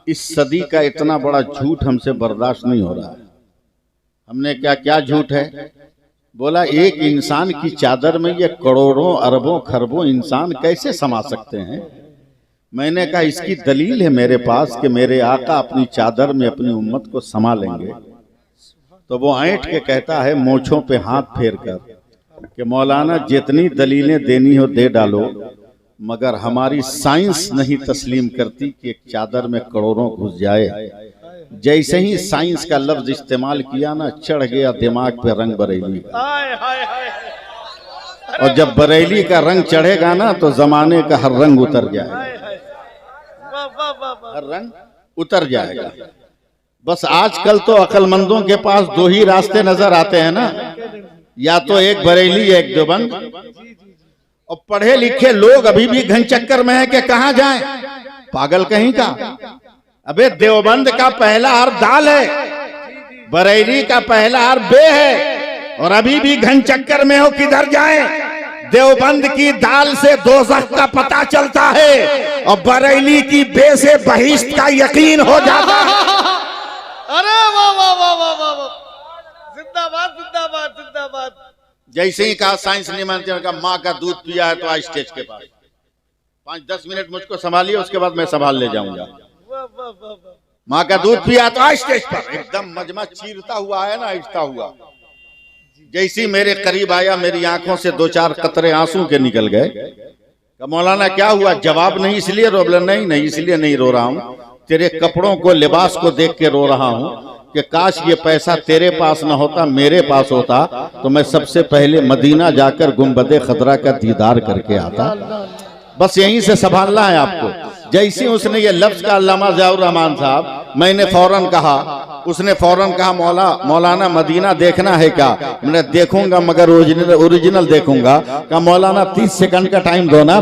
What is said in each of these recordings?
इस सदी का इतना बड़ा झूठ हमसे बर्दाश्त नहीं हो रहा है। हमने क्या क्या झूठ है बोला, एक इंसान की चादर में ये करोड़ों अरबों खरबों इंसान कैसे समा सकते हैं। मैंने कहा इसकी दलील है मेरे पास कि मेरे आका अपनी चादर में अपनी उम्मत को समा लेंगे। तो वो ऐंठ के कहता है मोछों पे हाथ फेर कर कि मौलाना जितनी दलीलें देनी हो दे डालो, मगर हमारी साइंस नहीं तस्लीम करती कि एक चादर में करोड़ों घुस जाए। जैसे ही साइंस का लफ्ज इस्तेमाल किया ना, चढ़ गया दिमाग पे रंग बरेली का। और जब बरेली का रंग चढ़ेगा ना तो जमाने का हर रंग उतर जाएगा, हर रंग उतर जाएगा। बस आजकल तो अक्लमंदों के पास दो ही रास्ते नजर आते हैं ना, या तो एक बरेली एक देवबंद। और पढ़े लिखे लोग अभी भी घन चक्कर में है कि कहां जाएं, पागल कहीं का। अबे देवबंद का पहला हर्फ दाल है, बरेली का पहला हर्फ बे है, और अभी भी घन चक्कर में हो किधर जाएं। देवबंद की दाल से दोज़ख का पता चलता है और बरेली की बे से बहिश्त का यकीन हो जाता है। अरे वाह वाह वाह वाह वाह, जिंदाबाद जिंदाबाद जिंदाबाद। जैसे ही कहा साइंस नहीं मानते, कहा माँ का दूध पिया है तो आज स्टेज के पास 5-10 मिनट मुझको संभालिए, उसके बाद मैं संभाल ले जाऊंगा। माँ का दूध पिया तो आज स्टेज पर एकदम मजमा चीरता हुआ है ना, हिचता हुआ। जैसी मेरे करीब आया, मेरी आंखों से 2-4 कतरे आंसू के निकल गए। कहा मौलाना क्या हुआ, जवाब नहीं इसलिए रो, बोला नहीं नहीं इसलिए नहीं रो रहा हूँ, तेरे कपड़ों को लिबास को देख के रो रहा हूँ कि काश ये पैसा तेरे पास ना होता मेरे पास होता तो मैं सबसे पहले मदीना जाकर गुंबदे खदरा का दीदार करके आता। बस यहीं से संभालना है आपको। जैसे उसने ये लफ्ज का अल्लामा ज़ियाउर रहमान साहब, मैंने फौरन कहा, उसने फौरन कहा मौलाना मदीना देखना है क्या। मैंने देखूंगा मगर ओरिजिनल देखूंगा। कहा मौलाना 30 सेकंड का टाइम दो ना,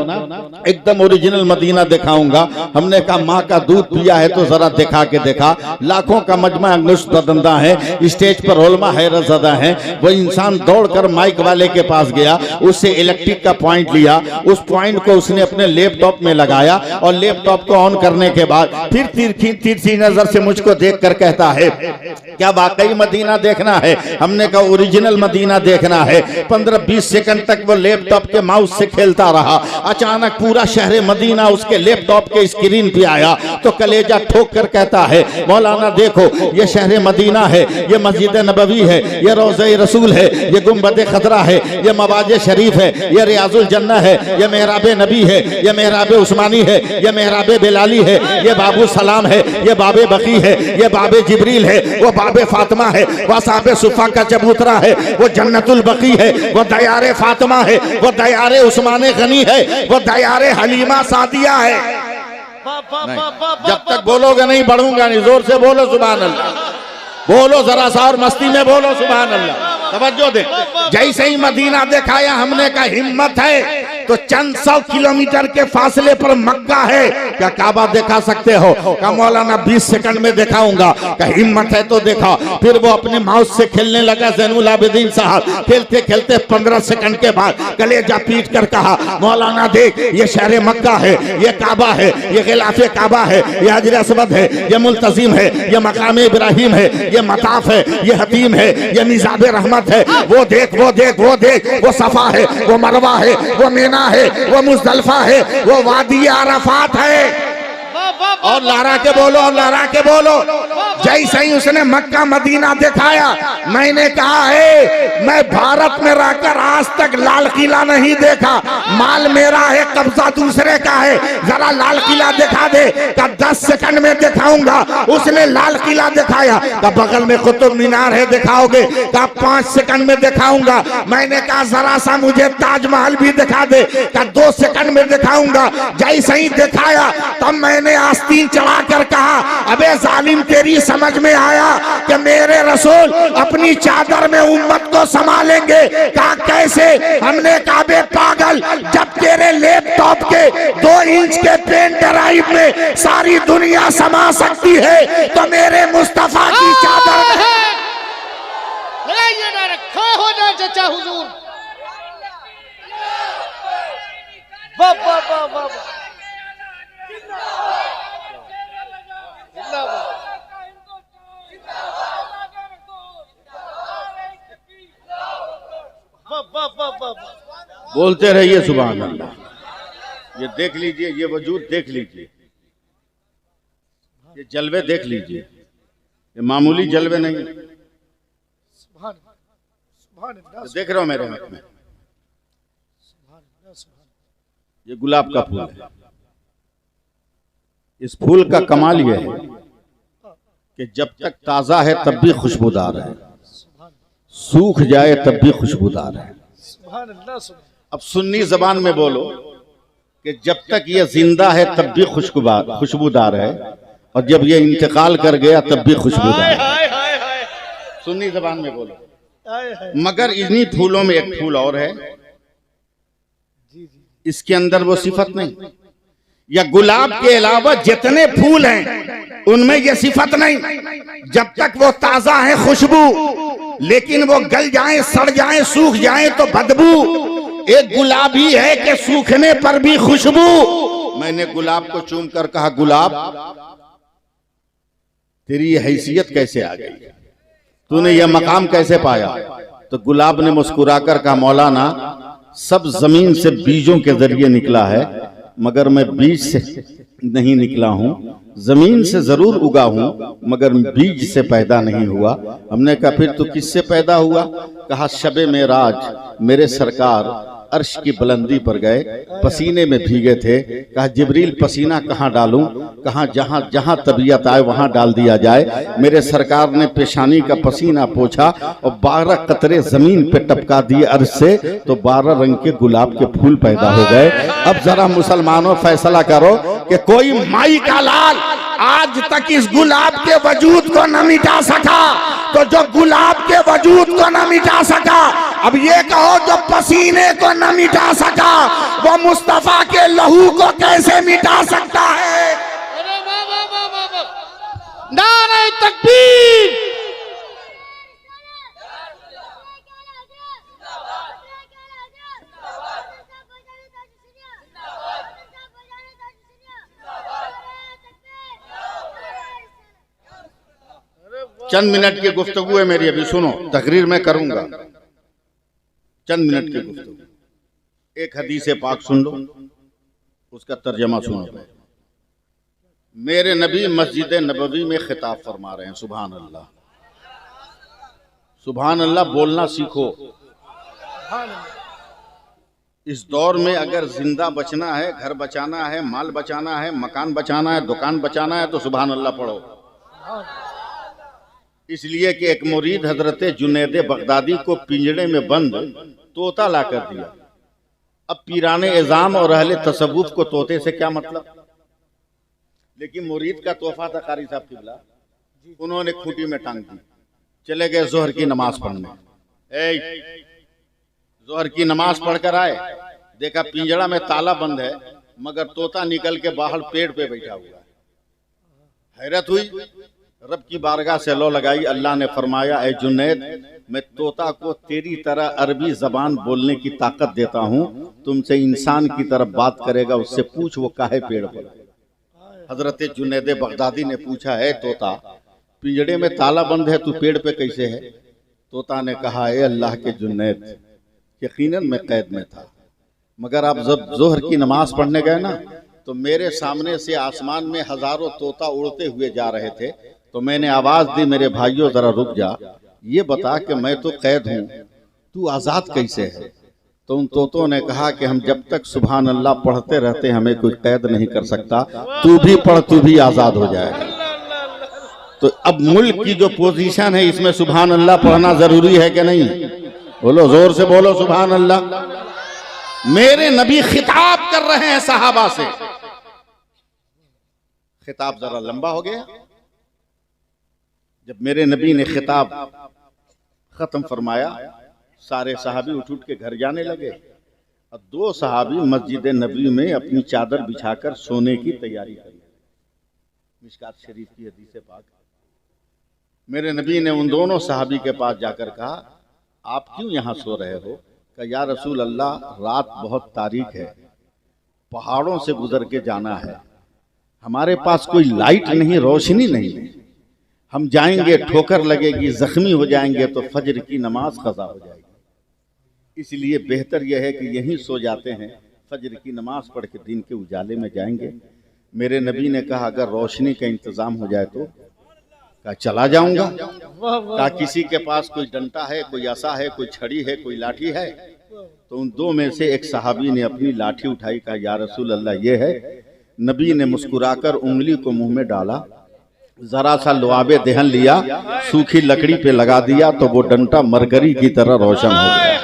एकदम ओरिजिनल मदीना दिखाऊंगा। हमने कहा माँ का दूध पिया है तो जरा दिखा के देखा। लाखों का मजमा अंगुश्तबंदा है, स्टेज पर उलमा हैरत ज़दा है। वो इंसान दौड़कर माइक वाले के पास गया, उससे इलेक्ट्रिक का पॉइंट लिया, उस पॉइंट को उसने अपने लैपटॉप में लगाया और लैपटॉप को ऑन करने के बाद फिर तिरछी नजर से मुझको देखकर कहता है क्या वाकई मदीना देखना है। हमने कहा ओरिजिनल मदीना देखना है। 15-20 सेकंड तक वो लैपटॉप के माउस से खेलता रहा। अचानक पूरा शहर मदीना उसके लैपटॉप के स्क्रीन पे आया तो कलेजा ठोक कर कहता है मौलाना देखो ये शहर मदीना है, ये मस्जिद नबवी है, ये रोज़े रसूल है, ये गुंबद खदरा है, ये मवाज शरीफ है, ये रियाजुल जन्ना है, ये मेहराब नबी है, ये मेहराब उस्मानी है, ये मेहराब बिलाली है, ये बाबू सलाम है, ये बाबे बकी है, ये बाबे जिब्रील है, वो बाबे फातिमा है, वो साहबे सुफा का चबूतरा है, वो जन्नतुल बकी है, वो दयारे फातिमा है, वो दयारे उस्माने गनी है, वो दयारे हलीमा सादिया है। जब तक बोलोगे नहीं बढ़ूंगा नहीं। जोर से बोलो सुभान अल्लाह, बोलो जरा सा और मस्ती में बोलो सुभान अल्लाह। तवज्जो दे। जैसे ही मदीना दिखाया हमने कहा हिम्मत है तो चंद 100 किलोमीटर के फासले पर मक्का है, क्या काबा दिखा सकते हो। क्या मौलाना 20 सेकंड में दिखाऊंगा। क्या हिम्मत है तो देखा। फिर वो अपने माउस से खेलने लगा ज़ैनुल आबिदीन साहब। खेलते खेलते 15 सेकंड के बाद कलेजा पीट कर कहा मौलाना देख ये शहर मक्का है, ये काबा है, ये गिलाफे काबा है, ये हजर असवद है, ये मुल्तजिम है, ये मकाम इब्राहिम है, ये मताफ है, ये हतीम है, ये मिज़ाब रहमत है। वो देख वो देख वो देख, वो सफा है, वो मरवा है, वो मीना है, वो मुज़दलिफा है, वो वादी अरफात है। और लहरा के बोलो और लहरा के बोलो। जैसे ही उसने मक्का मदीना दिखाया मैंने कहा है मैं भारत में रहकर आज तक लाल किला नहीं देखा। माल मेरा है, कब्जा दूसरे का है, जरा लाल किला दिखा दे। का 10 सेकंड में दिखाऊंगा। उसने लाल किला दिखाया। का बगल में कुतुब मीनार है, दिखाओगे। का 5 सेकंड में दिखाऊंगा। मैंने कहा जरा सा मुझे ताजमहल भी दिखा दे। का 2 सेकंड में दिखाऊंगा। जैसे ही दिखाया तब मैंने आस्तीन चढ़ाकर कहा अबे जालिम तेरी समझ में आया कि मेरे रसूल अपनी चादर में उम्मत को संभालेंगे। कहा कैसे। हमने कहा बे पागल, जब तेरे लैपटॉप के 2 इंच के पेन ड्राइव में सारी दुनिया समा सकती है तो मेरे मुस्तफा की चादर में चचा हुजूर वाह वाह वाह वाह। जिंदाबाद। वाह वाह वाह वाह वाह। बोलते रहिए सुभान अल्लाह। ये देख लीजिए, ये वजूद देख लीजिए, ये जलवे देख लीजिए, ये मामूली जलवे नहीं। सुभान अल्लाह, सुभान अल्लाह, देख रहे हो मेरे हाथ में, सुभान अल्लाह, सुभान। ये गुलाब का फूल है। इस फूल का कमाल यह है कि जब तक ताजा है तब भी खुशबूदार है, सूख जाए तब भी खुशबूदार है। सुभान अल्लाह, सुभान। अब सुन्नी जबान में बोलो कि जब तक ये जिंदा है तब भी खुशबूदार है, और जब ये इंतकाल कर गया तब भी खुशबूदार है। हाय हाय हाय सुन्नी जबान में बोलो। हाय हाय। मगर इन्हीं फूलों में एक फूल और है, जी जी। इसके अंदर वो सिफत नहीं। या गुलाब के अलावा जितने फूल हैं उनमें ये सिफत नहीं। जब तक वो ताजा है खुशबू, लेकिन वो गल जाए, सड़ जाए, सूख जाए तो बदबू। एक गुलाब ही है कि सूखने पर भी खुशबू। मैंने गुलाब को चूम कर कहा, गुलाब तेरी ये हैसियत कैसे आ गई, तूने यह मकाम कैसे पाया? तो गुलाब ने मुस्कुराकर कहा, मौलाना सब जमीन से बीजों के जरिए निकला है, मगर मैं बीज से नहीं निकला हूं। जमीन से जरूर उगा हूं, मगर बीज से पैदा नहीं हुआ। हमने कहा फिर तो किससे पैदा हुआ? कहा शबे मेराज मेरे सरकार अर्श की बुलंदी पर गए, पसीने में भीगे थे। कहा जिब्रील पसीना कहाँ डालूं? कहा जहां जहां तबीयत आए वहां डाल दिया जाए। मेरे सरकार ने पेशानी का पसीना पोछा और 12 कतरे जमीन पे टपका दिए अर्श से, तो 12 रंग के गुलाब के फूल पैदा हो गए। अब जरा मुसलमानों फैसला करो कि कोई माई का लाल आज तक इस गुलाब के वजूद को न मिटा सका, तो जो गुलाब के वजूद को न मिटा सका, अब ये कहो जो पसीने को न मिटा सका, वो मुस्तफा के लहू को कैसे मिटा सकता है? अरे वाह वाह वाह वाह वाह। नारे तकबीर। चंद मिनट की गुफ्तगू है मेरी, अभी सुनो, तकरीर मैं करूंगा। चंद मिनट की गुफ्तगू, एक हदीस पाक सुन लो, उसका तर्जमा सुनो। मेरे नबी मस्जिद नबवी में खिताब फरमा रहे हैं। सुभान अल्लाह, सुभान अल्लाह बोलना सीखो। इस दौर में अगर जिंदा बचना है, घर बचाना है, माल बचाना है, मकान बचाना है, दुकान बचाना है, तो सुभान अल्लाह पढ़ो। इसलिए कि एक मुरीद हजरत जुनैद बगदादी को पिंजड़े में बंद तोता ला कर दिया। अब पीराने इज़ाम और अहले तसव्वुफ को तोते से क्या मतलब? लेकिन मुरीद का तोहफा था कारी साहब किबला, उन्होंने खूंटी में टांग दी। चले गए जोहर की नमाज पढ़ने। जोहर की नमाज पढ़कर आए, देखा पिंजड़ा में ताला बंद है, मगर तोता निकल के बाहर पेड़ पे बैठा हुआ है। हैरत हुई, रब की बारगाह से लो लगाई। अल्लाह ने फरमाया, ए जुनैद, मैं तोता को तेरी तरह अरबी जबान बोलने की ताकत देता हूँ, तुमसे इंसान की तरफ बात करेगा, उससे पूछ वो काहे पेड़ पर। हजरत जुनैद बगदादी ने पूछा, है तोता, पिंजड़े में ताला बंद है, तू पेड़ पे कैसे है? तोता ने कहा, ए अल्लाह के जुनैद, यकीनन मैं कैद में था, मगर आप जब जोहर की नमाज पढ़ने गए ना, तो मेरे सामने से आसमान में हजारों तोता उड़ते हुए जा रहे थे, तो मैंने आवाज दी, मेरे भाइयों जरा रुक जा, ये बता कि मैं तो कैद हूँ, तू आजाद कैसे है? तो उन तोतों ने कहा कि हम जब तक सुभान अल्लाह पढ़ते रहते हमें कोई कैद नहीं कर सकता, तू भी पढ़, तू भी आजाद हो जाएगा। तो अब मुल्क की जो पोजीशन है, इसमें सुभान अल्लाह पढ़ना जरूरी है कि नहीं? बोलो, जोर से बोलो सुभान अल्लाह। मेरे नबी खिताब कर रहे हैं सहाबा से। खिताब जरा लंबा हो गया। जब मेरे नबी ने खिताब खत्म फरमाया, सारे सहाबी उठ उठ के घर जाने लगे, और 2 सहाबी मस्जिद नबी में अपनी चादर बिछाकर सोने की तैयारी करी। मिशकात शरीफ की हदीस पाक। मेरे नबी ने उन दोनों सहाबी के पास जाकर कहा, आप क्यों यहाँ सो रहे हो? कहा, या रसूल अल्लाह, रात बहुत तारीक है, पहाड़ों से गुजर के जाना है, हमारे पास कोई लाइट नहीं, रोशनी नहीं है। हम जाएंगे, ठोकर लगेगी, जख्मी हो जाएंगे तो फजर की नमाज कज़ा हो जाएगी। इसलिए बेहतर यह है कि यहीं सो जाते हैं, फजर की नमाज पढ़ के दिन के उजाले में जाएंगे। मेरे नबी ने कहा अगर रोशनी का इंतजाम हो जाए तो कहा चला जाऊंगा। कहा किसी के पास कोई डंडा है, कोई असा है, कोई छड़ी है, कोई लाठी है? तो उन दो में से एक सहाबी ने अपनी लाठी उठाई, कहा या रसूल अल्लाह ये है। नबी ने मुस्कुराकर उंगली को मुंह में डाला, जरा सा लुआबे दहन लिया, सूखी लकड़ी पे लगा दिया तो वो डंडा मरकरी की तरह रोशन हो गया।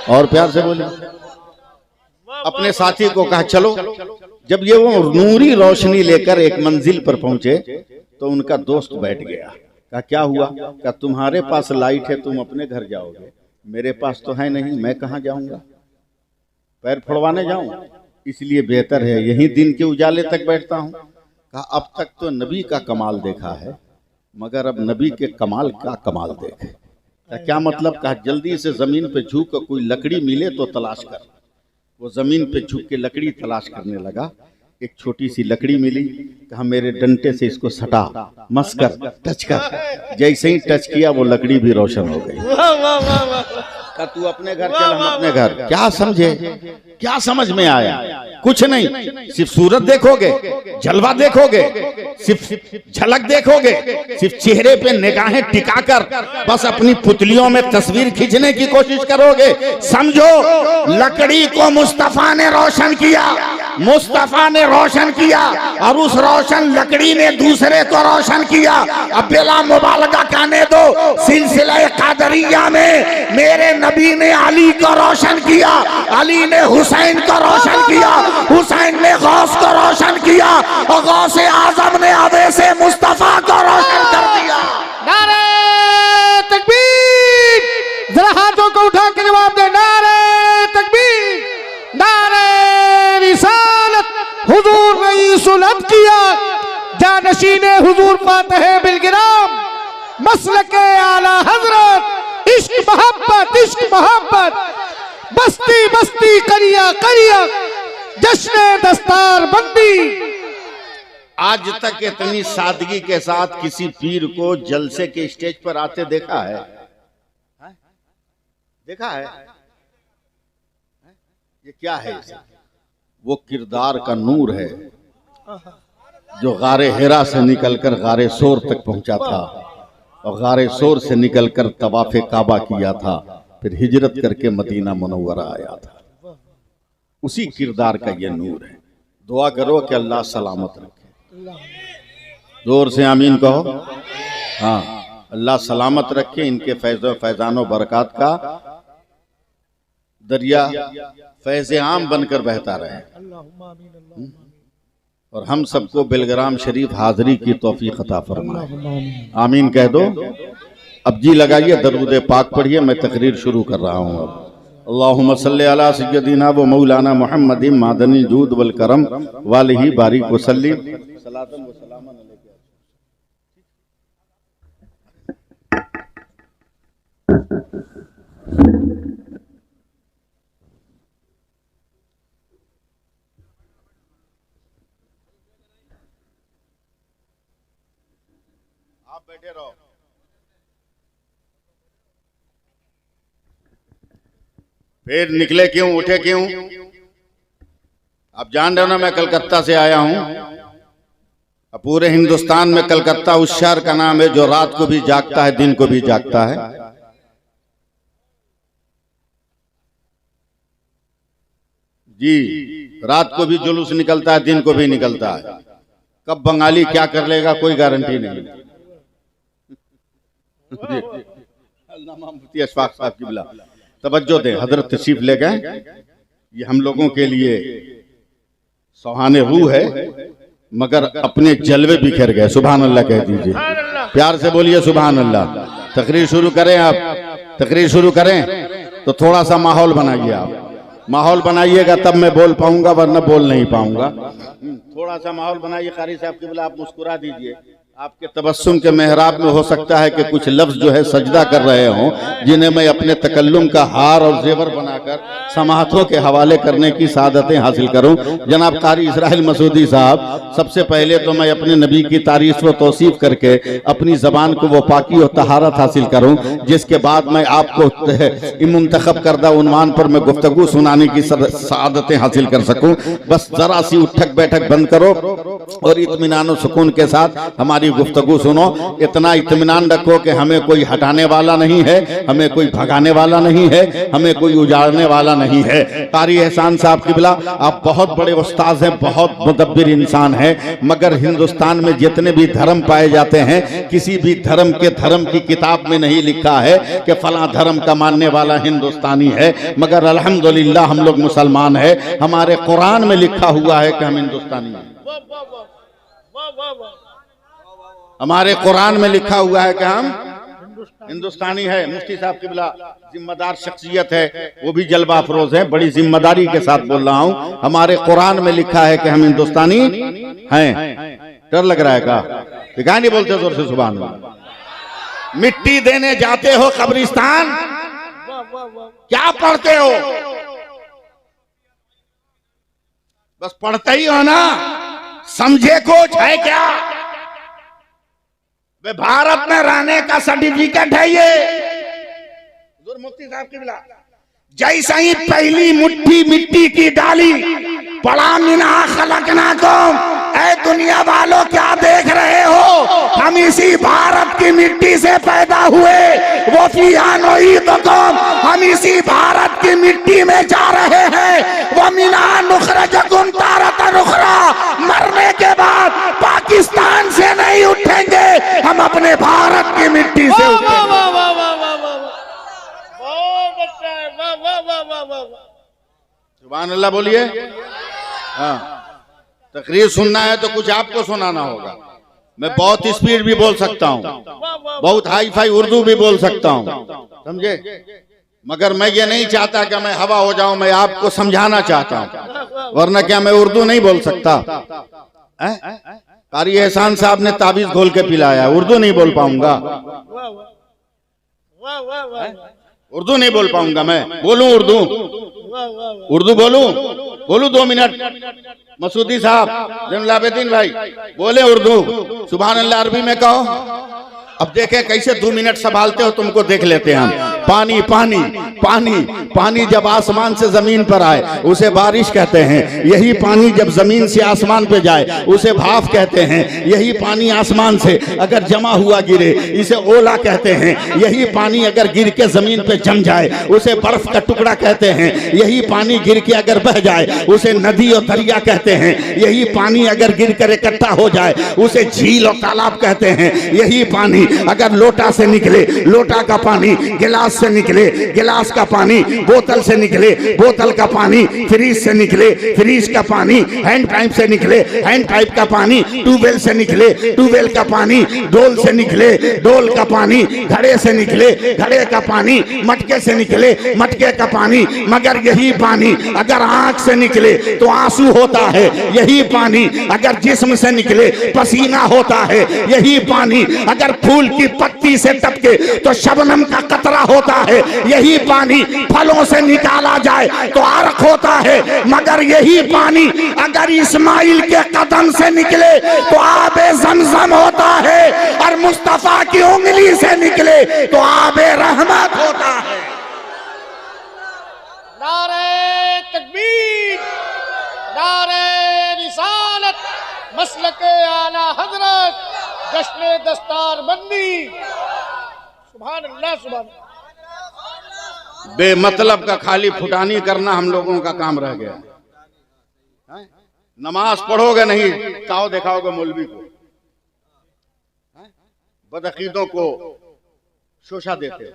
और प्यार से बोले, अपने साथी को कहा चलो। जब ये वो नूरी रोशनी लेकर एक मंजिल पर पहुंचे तो उनका दोस्त बैठ गया। कहा क्या हुआ? कहा तुम्हारे पास लाइट है, तुम अपने घर जाओगे, मेरे पास तो है नहीं, मैं कहाँ जाऊंगा, पैर फुड़वाने जाऊं? इसलिए बेहतर है यही दिन के उजाले तक बैठता हूं। कहा अब तक तो नबी का कमाल देखा है, मगर अब नबी के कमाल का कमाल देखे। कहा क्या मतलब? कहा जल्दी से जमीन पे झुक कर कोई लकड़ी मिले तो तलाश कर। वो जमीन पे झुक के लकड़ी तलाश करने लगा, एक छोटी सी लकड़ी मिली। कहा मेरे डंडे से इसको सटा, मस कर, टच कर। जैसे ही टच किया वो लकड़ी भी रोशन हो गई। कहा तू अपने घर चल, हम अपने घर। क्या समझे? क्या समझ में आया? कुछ नहीं, सिर्फ सूरत देखोगे, जलवा देखोगे, सिर्फ झलक देखोगे, सिर्फ चेहरे पे निगाहें टिकाकर बस अपनी पुतलियों में तस्वीर खींचने की कोशिश करोगे। समझो लकड़ी को मुस्तफा ने रोशन किया, मुस्तफा ने रोशन किया और उस रोशन लकड़ी ने दूसरे को रोशन किया। अब बिला मुबालगा कहने दो, सिलसिला कादरिया में मेरे नबी ने अली को रोशन किया, अली ने हुसैन को रोशन किया, हुसैन ने गौस को रोशन किया और गौस आजम ने अवैसे मुस्तफा को रोशन कर दिया। नारे तकबीर! जरा हाथों को उठा के जवाब दे, नारे तकबीर, नारे रिसालत। हुजूर ने सुलत किया, जानशीने हुजूर फातिह बिलगिराम, मसलके आला हजरत, इश्क मोहब्बत, इश्क मोहब्बत, बस्ती बस्ती करिया करिया, जश्न दस्तार बंदी। आज तक इतनी सादगी के साथ किसी पीर को जलसे के स्टेज पर आते देखा है? देखा है? ये क्या है? वो किरदार का नूर है जो गारे हिरा से निकलकर गारे सोर तक पहुंचा था और गारे सोर से निकलकर तवाफे काबा किया था, फिर हिजरत करके मदीना मुनव्वरा आया था। उसी किरदार का ये नूर है। दुआ करो कि अल्लाह सलामत रखे। जोर से आमीन कहो। हाँ, अल्लाह सलामत रखे, इनके फैजानो बरकत का दरिया फैज़ आम बनकर बहता रहे और हम सबको बिलग्राम शरीफ हाजिरी की तौफीक अता फरमाए। आमीन कह दो। अब जी लगाइए, दरूद पाक पढ़िए, मैं तकरीर शुरू कर रहा हूँ। अब अल्लाहुम्मा सल्ली अला सय्यदिना व मौलाना मुहम्मदिन मादनी जूद वल करम वालिही बारिक वसल्लिम सलातन व सलामन अलैहि। आप बैठे रहो। फिर निकले क्यों, उठे क्यों? आप जान रहे हो ना, मैं कलकत्ता से आया हूं। पूरे हिंदुस्तान में कलकत्ता उस शहर का नाम है जो रात को भी जागता है, दिन को भी जागता है। जी, रात को भी जुलूस निकलता है, दिन को भी निकलता है। कब बंगाली क्या कर लेगा कोई गारंटी नहीं। मुफ्ती अशफाक साहब की बिला तवज्जो दें, हजरत तशरीफ ले गए। ये हम लोगों के लिए सुहाने रूह है, मगर अपने जलवे बिखर गए। सुभान अल्लाह कह दीजिए, प्यार से बोलिए सुभान अल्लाह। तकरीर शुरू करें, आप तकरीर शुरू करें तो थोड़ा सा माहौल बनाइए। आप माहौल बनाइएगा तब मैं बोल पाऊंगा, वरना बोल नहीं पाऊंगा। थोड़ा सा माहौल बनाइए। कारी साहब की बिला आप मुस्कुरा दीजिए, आपके तबस्सुम के मेहराब में हो सकता है कि कुछ लफ्ज जो है सजदा कर रहे हों, जिन्हें मैं अपने तकल्लुम का हार और जेवर बनाकर समातों के हवाले करने की सादतें हासिल करूं। जनाब कारी इसराइल मसूदी साहब, सबसे पहले तो मैं अपने नबी की तारीफ व तौसीफ करके अपनी जबान को वो पाकी और तहारत हासिल करूं, जिसके बाद मैं आपको मुंतखब करदा उन्वान पर मैं गुफ्तगू सुनाने की सादतें हासिल कर सकूं। बस जरा सी उठक बैठक बंद करो और इत्मीनान और सुकून के साथ हमारी गुफ्तगू सुनो। इतना इत्मीनान रखो कि हमें कोई हटाने वाला नहीं है, हमें कोई भगाने वाला नहीं है, हमें कोई उजाड़ने वाला नहीं है। कारी एहसान साहब किबला, आप बहुत बड़े उस्ताद हैं, बहुत मुदब्बिर इंसान हैं, मगर हिंदुस्तान में जितने भी धर्म पाए जाते हैं, किसी भी धर्म के धर्म की किताब में नहीं लिखा है कि फला धर्म का मानने वाला हिंदुस्तानी है, मगर अल्हम्दुलिल्लाह हम लोग मुसलमान हैं। हमारे कुरान में लिखा हुआ है कि हम हिंदुस्तानी हैं। हमारे कुरान में लिखा हुआ है कि हम हिंदुस्तानी है। मुफ्ती साहब किबला जिम्मेदार शख्सियत है, वो भी जलवा अफरोज है, बड़ी जिम्मेदारी के साथ बोल रहा हूं। हमारे कुरान में लिखा है कि हम हिंदुस्तानी हैं। डर लग रहा है का? क्या नहीं बोलते जोर से सुभान अल्लाह। मिट्टी देने जाते हो कब्रिस्तान, क्या पढ़ते हो? बस पढ़ते ही हो ना, समझे कुछ है क्या? वे भारत में रहने का सर्टिफिकेट है ये। मुफ्ती साहब किबला, जैसा ही पहली मुट्ठी मिट्टी की डाली, पड़ा मिना खलकनाकुम, ऐ दुनिया वालों क्या देख रहे हो? हम इसी भारत की मिट्टी से पैदा हुए, वो फियानुईदकुम, हम इसी भारत की मिट्टी में जा रहे हैं। वो मिना नुखरजकुम तारतन उखरा, मरने के बाद पाकिस्तान से नहीं उठेंगे, हम अपने भारत की मिट्टी से उठेंगे। सुभान अल्लाह बोलिए। हाँ, तकरीर सुनना है तो कुछ आपको सुनाना होगा। मैं बहुत स्पीड भी बोल सकता हूँ, बहुत हाई फाई उर्दू भी बोल सकता हूँ, समझे, मगर मैं ये नहीं चाहता कि मैं हवा हो जाऊं, मैं आपको समझाना चाहता हूँ, वरना क्या मैं उर्दू नहीं बोल सकता? कारी एहसान साहब ने ताबीज घोल के पिलाया, उर्दू नहीं बोल पाऊंगा, उर्दू नहीं बोल पाऊंगा। मैं बोलूं उर्दू, उर्दू बोलूं 2 मिनट। मसूदी साहब, जैनुलाब्दीन भाई बोले उर्दू, सुभान अल्लाह अरबी में कहो। अब देखे कैसे 2 मिनट संभालते हो, तुमको देख लेते हैं हम। पानी पानी पानी पानी जब आसमान से जमीन पर आए उसे बारिश कहते हैं। यही पानी जब जमीन से आसमान पे जाए उसे भाप कहते हैं। यही पानी आसमान से अगर जमा हुआ गिरे इसे ओला कहते हैं। यही पानी अगर गिर के जमीन पे जम जाए उसे बर्फ का टुकड़ा कहते हैं। यही पानी गिर के अगर बह जाए उसे नदी और दरिया कहते हैं। यही पानी अगर गिर कर इकट्ठा हो जाए उसे झील और तालाब कहते हैं। यही पानी अगर लोटा से निकले, लोटा का पानी गिलास से निकले, गिलास का पानी बोतल से निकले, बोतल का पानी फ्रीज से निकले, फ्रीज का पानी हैंड पाइप से निकले, हैंड पाइप का पानी ट्यूबवेल से निकले, ट्यूबवेल का पानी डोल से निकले, डोल का पानी घड़े से निकले, घड़े का पानी मटके से निकले, मटके का पानी, मगर यही पानी अगर आंख से निकले तो आंसू होता है। यही पानी अगर जिस्म से निकले पसीना होता है। यही पानी अगर फूल की पत्ती से टपके तो शबनम का कतरा होता है। यही पानी फलों से निकाला जाए तो अर्क होता है। मगर यही पानी अगर इस्माइल के कदम से निकले तो आबे जमजम होता है, और मुस्तफा की उंगली से निकले तो आबे रहमत होता है। नारे तकबीर, नारे रिसालत, मसलके आला हजरत, जश्न दस्तार बंदी। सुभान अल्लाह, सुभान अल्लाह। बेमतलब का खाली फुटानी करना हम लोगों का काम रह गया। नमाज पढ़ोगे नहीं, ताओ दिखाओगे मौलवी को, बदअकीदों को शोशा देते हो।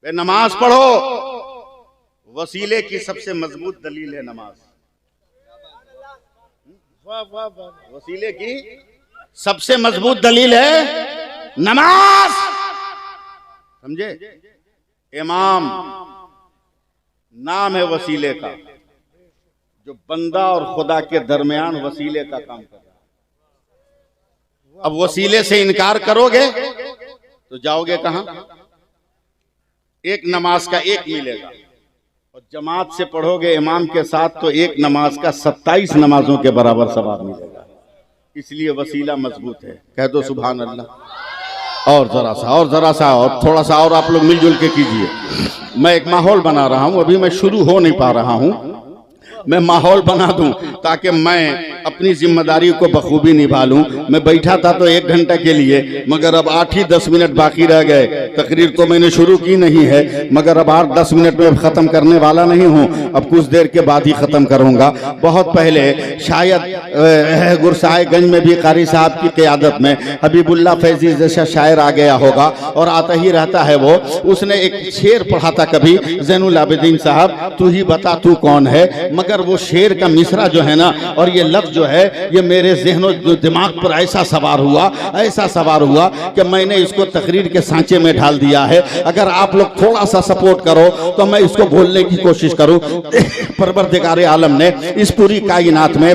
नमाज पढ़ो, वसीले की सबसे मजबूत दलील है नमाज। वसीले की सबसे मजबूत दलील है नमाज, समझे। इमाम नाम है वसीले का, जो बंदा और खुदा के दरमियान वसीले का काम कर रहा अब वसीले से इनकार करोगे तो जाओगे कहां? एक नमाज का एक मिलेगा, और जमात से पढ़ोगे इमाम के साथ तो एक नमाज का 27 नमाजों के बराबर सवाब मिलेगा। इसलिए वसीला मजबूत है। कह दो सुभान अल्लाह। और जरा सा और थोड़ा सा और आप लोग मिलजुल के कीजिए। मैं एक माहौल बना रहा हूं, अभी मैं शुरू हो नहीं पा रहा हूं, मैं माहौल बना दूं ताकि मैं अपनी जिम्मेदारी को बखूबी निभा लूं। मैं बैठा था तो 1 घंटा के लिए, मगर अब 8 ही 10 मिनट बाकी रह गए। तकरीर तो मैंने शुरू की नहीं है, मगर अब 8-10 मिनट में ख़त्म करने वाला नहीं हूं, अब कुछ देर के बाद ही ख़त्म करूंगा। बहुत पहले शायद गुरसाएगंज में भी कारी साहब की क़यादत में हबीबुल्लाह फैजी जैसा शायर आ गया होगा, और आता ही रहता है वो। उसने एक शेर पढ़ा था कभी, ज़ैनुल आबिदीन साहब, तू ही बता तू कौन है। मगर वो शेर का मिसरा जो है ना, और ये लफ्ज जो है, ये मेरे ज़हन और दिमाग पर ऐसा सवार हुआ कि मैंने इसको तकरीर के सांचे में ढाल दिया है। अगर आप लोग थोड़ा सा सपोर्ट करो तो मैं इसको बोलने की कोशिश करूं। परवरदिगार आलम ने इस पूरी कायनात में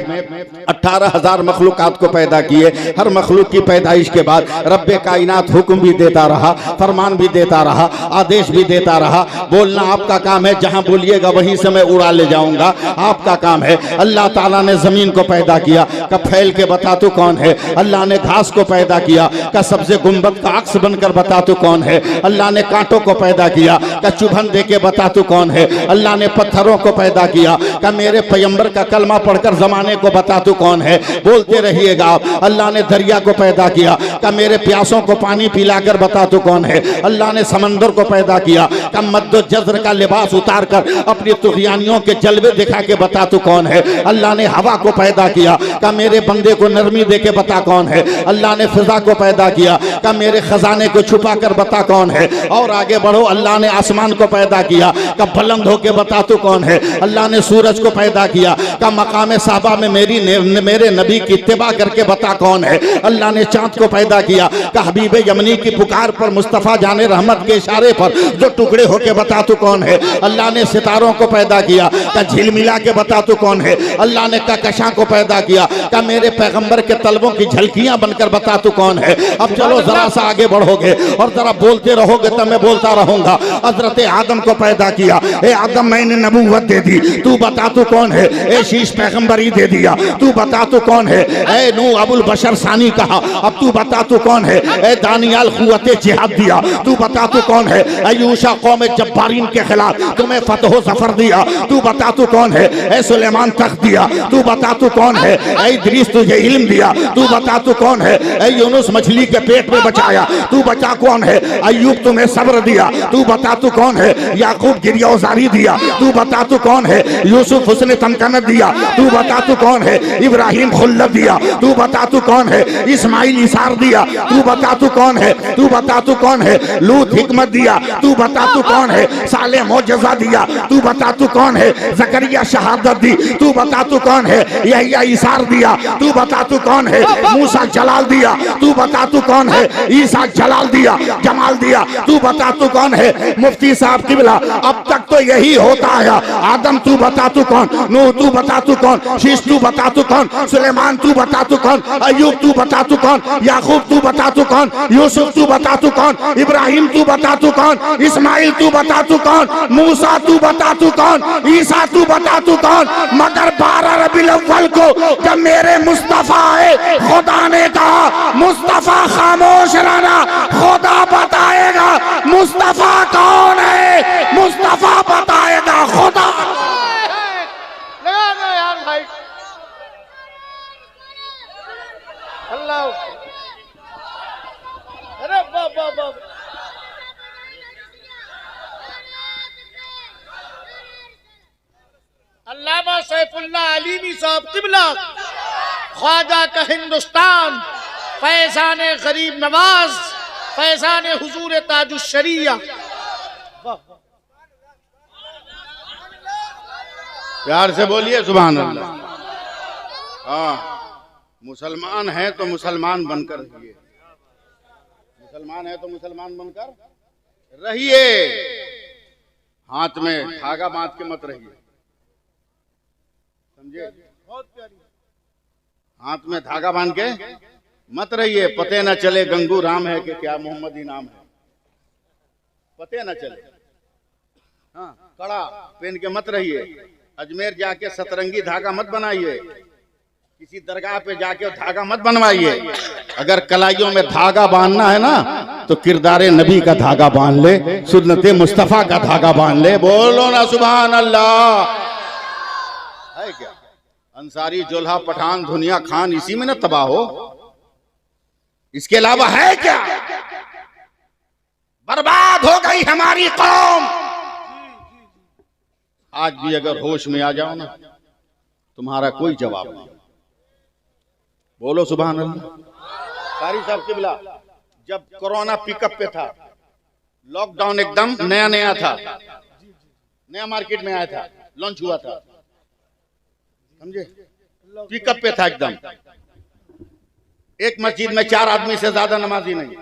18,000 मखलूकात को पैदा किए। हर मखलूक की पैदाइश के बाद रब्बे कायनात हुक्म भी देता रहा, फरमान भी देता रहा, आदेश भी देता रहा। बोलना आपका काम है, जहां बोलिएगा वहीं से मैं उड़ा ले जाऊंगा, आपका काम है। अल्लाह ताला ने जमीन को पैदा किया, कब फैल के बता तू कौन है। अल्लाह ने घास को पैदा किया, का सब्ज़े गुंबद का अक्स बनकर बता तू कौन है। अल्लाह ने कांटों को पैदा किया, का चुभन दे के बता तू कौन है। अल्लाह ने पत्थरों को पैदा किया, का मेरे पैगंबर का कलमा पढ़कर जमाने को बता तू कौन है। बोलते रहिएगा आप। अल्लाह ने दरिया को पैदा किया, का मेरे प्यासों को पानी पिलाकर बता तू कौन है। अल्लाह ने समंदर को पैदा किया, का मद्दो जज़्र का लिबास उतार कर अपनी तुग़यानियों के जलवे दिखा के बता तू कौन है। अल्लाह ने हवा को पैदा किया, का मेरे बंदे को नरमी दे के बता कौन है। अल्लाह ने फिजा को पैदा किया, का मेरे खजाने को छुपा कर बता कौन है। और आगे बढ़ो, अल्लाह ने आसमान को पैदा किया, का बुलंद होके बता तू कौन है। अल्लाह ने सूरज को पैदा किया, का मकाम साहबा में मेरे नबी की इत्तिबा करके बता कौन है। अल्लाह ने चांद को पैदा किया, का हबीब यमनी की पुकार पर मुस्तफ़ा जाने रहमत के इशारे पर जो टुकड़े होके बता तू कौन है। अल्लाह ने सितारों को पैदा किया, का झिलमिला के बता तू कौन है। अल्लाह ने कहकशां को पैदा किया, का मेरे पैगंबर के तलबों की झलकियां बनकर बता तू कौन है। अब चलो जरा सा आगे बढ़ोगे और जरा बोलते रहोगे तो मैं बोलता रहूंगा। हजरत आदम को पैदा किया, ए आदम मैंने नबूवत दे दी, तू बता तू कौन है। ए शीश पैगंबरी दे दिया, तू बता तू कौन है। ए नू अबुल बशर सानी कहा, अब तू बता तू कौन है। ए दानियाल कुव्वते जिहाद दिया, तू बता तू कौन है। ए यूशा कौम जब्बारीन के खिलाफ तुम्हें फतह ज़फर दिया, तू बता तू कौन है। ए सुलेमान तख्त दिया, तू बता तू कौन है। ए इद्रीस तुझे इल्म दिया, तू बता तू कौन है। ए यूनुस मछली के पेट में बचाया, तू बता कौन है। अय्यूब तुम्हें सब्र दिया, तू बता तू कौन है। याकूब गिरियाज़ारी दिया, तू बता तू कौन है। यूसुफ हुस्न तमकनत दिया, तू बता तू कौन है। इब्राहिम खुल्लत दिया, तू बता तू कौन है। इस्माइल इसार दिया, तू बता तू कौन है। तू बता तू कौन है। लूत हिकमत दिया, तू बता तू कौन है। साले मोजज़ा दिया, तू बता तू कौन है। ज़करिया शहादत दी, तू बता तू कौन है। यहया इसार दिया, तू बता तू कौन है। मूसा जलाल दिया, तू बता तू कौन है। ईसा जलाल दिया, जमाल दिया, तू बता तू कौन है। मुफ्ती साहब किबला, अब तक तो यही होता है। आदम तू बता तू कौन, नूह तू बता तू कौन, शीश तू बता तू कौन, सुलेमान तू बता तू कौन, अय्यूब तू बता तू कौन, याकूब तू बता तू कौन, यूसुफ तू बता तू कौन, इब्राहिम तू बता तू कौन, इस्माइल तू बता तू कौन, मूसा तू बता तू कौन, ईसा तू बता तू कौन। मगर 12 रबीउल अव्वल को जब मेरे मुस्तफा आए, खुदा ने कहा मुस्तफा खामोश रहना, खुदा बताएगा मुस्तफा कौन है। मुस्तफा बताएगा खुदा। लगा दो यार भाई। अल्लाह, अरे बाबा बाबा। अल्लामा सैफुल्लाह अलीमी साहब किबला, ख्वाजा का हिंदुस्तान, फैजान गरीब नवाज, फैजान हुजूर ताजुश शरिया। प्यार से बोलिए सुभान अल्लाह। हाँ, मुसलमान है तो मुसलमान बनकर रहिए, मुसलमान है तो मुसलमान बनकर रहिए। हाथ में धागा बांध के मत रहिए, समझे। बहुत प्यारी। हाथ में धागा बांध के मत रहिए, पते न चले गंगू राम है कि क्या मोहम्मद ही नाम है, पते न चले। हाँ, कड़ा पहन के मत रहिए, अजमेर जाके सतरंगी धागा मत बनाइए, किसी दरगाह पे जाके धागा मत बनवाइए। अगर कलाइयों में धागा बांधना है ना तो किरदारे नबी का धागा बांध ले, सुन्नते मुस्तफा का धागा बांध ले। बोलो ना सुभान अल्लाह। है क्या अंसारी, जोल्हा, पठान, धुनिया, खान, इसी में ना तबाह हो, इसके अलावा है क्या? बर्बाद हो गई हमारी कौम। आज भी अगर होश में आ जाओ ना, तुम्हारा कोई जवाब नहीं। बोलो सुभान अल्लाह। कारी साहब किबला, जब कोरोना पिकअप पे था, लॉकडाउन एकदम नया नया था, नया मार्केट में आया था, लॉन्च हुआ था, समझे, पिकअप पे था एकदम। एक मस्जिद में 4 आदमी से ज्यादा नमाजी नहीं।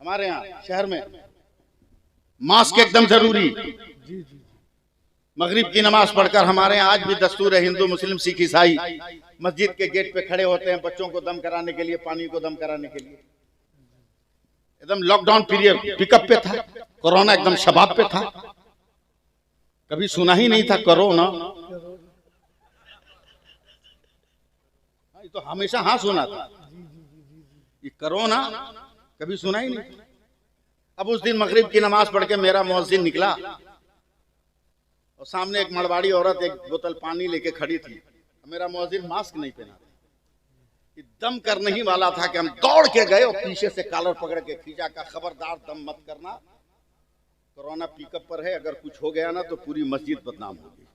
हमारे यहाँ शहर में मास्क एकदम जरूरी। मगरिब की नमाज पढ़कर हमारे यहाँ आज भी दस्तूर है, हिंदू, मुस्लिम, सिख, ईसाई मस्जिद के गेट पे खड़े होते हैं बच्चों को दम कराने के लिए, पानी को दम कराने के लिए। एकदम लॉकडाउन पीरियड पिकअप पे था, कोरोना एकदम शबाब पे था। कभी सुना ही नहीं था कोरोना, तो हमेशा हाँ सुना था, ये कोरोना कभी सुना ही नहीं। अब उस दिन मगरिब की नमाज पढ़ के मेरा मुअज्जिन निकला और सामने एक मड़वाड़ी औरत एक बोतल पानी लेके खड़ी थी। मेरा मुअज्जिन मास्क नहीं पहना था, दम करने ही वाला था कि हम दौड़ के गए और पीछे से कॉलर पकड़ के खींचा, का खबरदार दम मत करना, कोरोना पिकअप पर है, अगर कुछ हो गया ना तो पूरी मस्जिद बदनाम होगी।